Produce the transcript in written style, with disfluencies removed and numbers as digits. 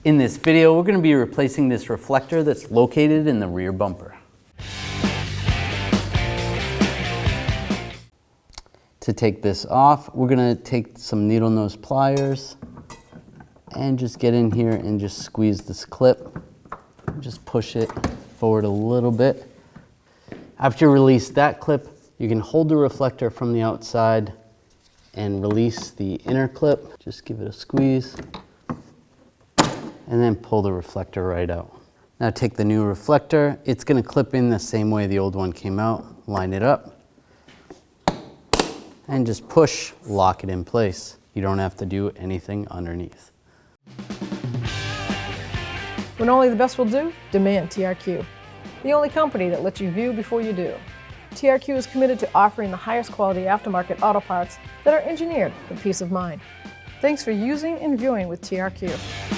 In this video, we're going to be replacing this reflector that's located in the rear bumper. To take this off, we're going to take some needle nose pliers and just get in here and just squeeze this clip. Just push it forward a little bit. After you release that clip, you can hold the reflector from the outside and release the inner clip. Just give it a squeeze and then pull the reflector right out. Now take the new reflector. It's going to clip in the same way the old one came out. Line it up and just push, lock it in place. You don't have to do anything underneath. When only the best will do, demand TRQ. The only company that lets you view before you do. TRQ is committed to offering the highest quality aftermarket auto parts that are engineered for peace of mind. Thanks for using and viewing with TRQ.